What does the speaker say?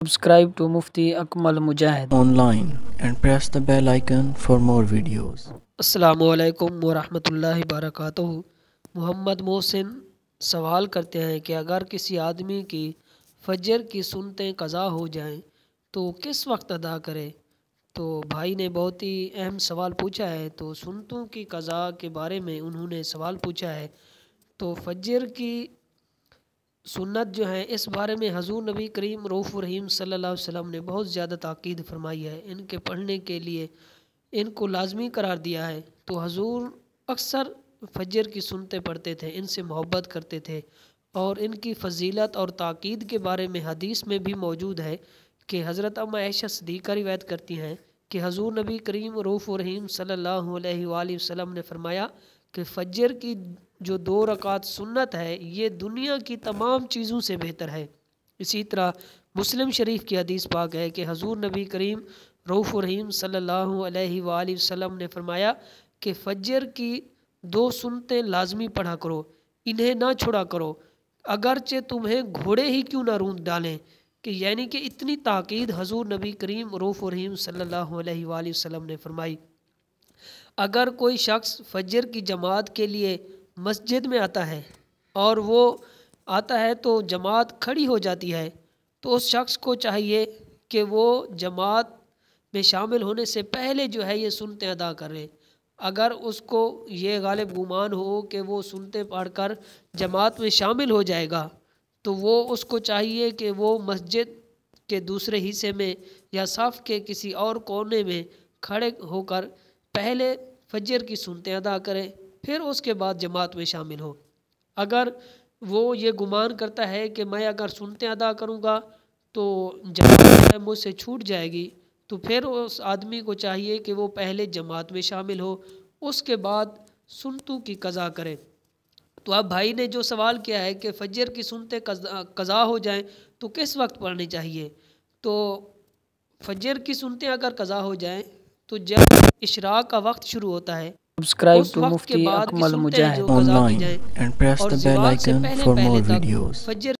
Subscribe to Mufti Akmal Mujahid online and press the bell icon for more videos. السلام علیکم ورحمۃ اللہ وبرکاتہ۔ محمد محسن سوال کرتے ہیں کہ اگر کسی آدمی کی فجر کی سنتیں قضا ہو جائیں تو کس وقت ادا کرے؟ تو بھائی نے بہت ہی اہم سوال پوچھا ہے۔ تو سنتوں کی قضا کے بارے میں انہوں نے سوال پوچھا ہے۔ تو فجر کی سنت جو ہے اس بارے میں حضور نبی کریم رؤوف الرحیم صلی اللہ علیہ وسلم نے بہت زیادہ تاکید فرمائی ہے۔ ان کے پڑھنے کے لیے ان کو لازمی قرار دیا ہے۔ تو حضور اکثر فجر کی سنتیں پڑھتے تھے، ان سے محبت کرتے تھے، اور ان کی فضیلت اور تاکید کے بارے میں حدیث میں بھی موجود ہے کہ حضرت ام عائشہ صدیقہ روایت کرتی ہیں کہ حضور نبی کریم رؤوف الرحیم صلی اللہ علیہ وآلہ وسلم نے فرمایا کہ فجر کی جو 2 رکعت سنت ہے یہ دنیا کی تمام چیزوں سے بہتر ہے۔ اسی طرح مسلم شریف کی حدیث پاک ہے کہ حضور نبی کریم رؤوف الرحیم صلی اللہ علیہ وآلہ وسلم نے فرمایا کہ فجر کی 2 سنتیں لازمی پڑھا کرو، انہیں نہ چھوڑا کرو، اگرچہ تمہیں گھوڑے ہی کیوں نہ روند ڈالیں، کہ یعنی کہ اتنی تاکید حضور نبی کریم رؤوف الرحیم صلی اللہ علیہ وآلہ وسلم نے فرمائی۔ اگر کوئی شخص فجر کی جماعت کے لیے مسجد میں آتا ہے اور وہ آتا ہے تو جماعت کھڑی ہو جاتی ہے، تو اس شخص کو چاہیے کہ وہ جماعت میں شامل ہونے سے پہلے جو ہے یہ سنتیں ادا کریں۔ اگر اس کو یہ غالب گمان ہو کہ وہ سنتیں پڑھ کر جماعت میں شامل ہو جائے گا تو وہ اس کو چاہیے کہ وہ مسجد کے دوسرے حصے میں یا صف کے کسی اور کونے میں کھڑے ہو کر پہلے فجر کی سنتیں ادا کرے، پھر اس کے بعد جماعت میں شامل ہو۔ اگر وہ یہ گمان کرتا ہے کہ میں اگر سنتیں ادا کروں گا تو جماعت مجھ سے چھوٹ جائے گی، تو پھر اس آدمی کو چاہیے کہ وہ پہلے جماعت میں شامل ہو، اس کے بعد سنتوں کی قضا کرے۔ تو اب بھائی نے جو سوال کیا ہے کہ فجر کی سنتیں قضا ہو جائیں تو کس وقت پڑھنی چاہیے؟ تو فجر کی سنتیں اگر قضا ہو جائیں تو جب اشراق کا وقت شروع ہوتا ہے Subscribe اس to وقت کے Mufti بعد کی Akmal سنتیں جو Mujahid قضا کی Online جائیں and press اور the bell زوال سے icon پہلے for پہلے more تک videos. فجر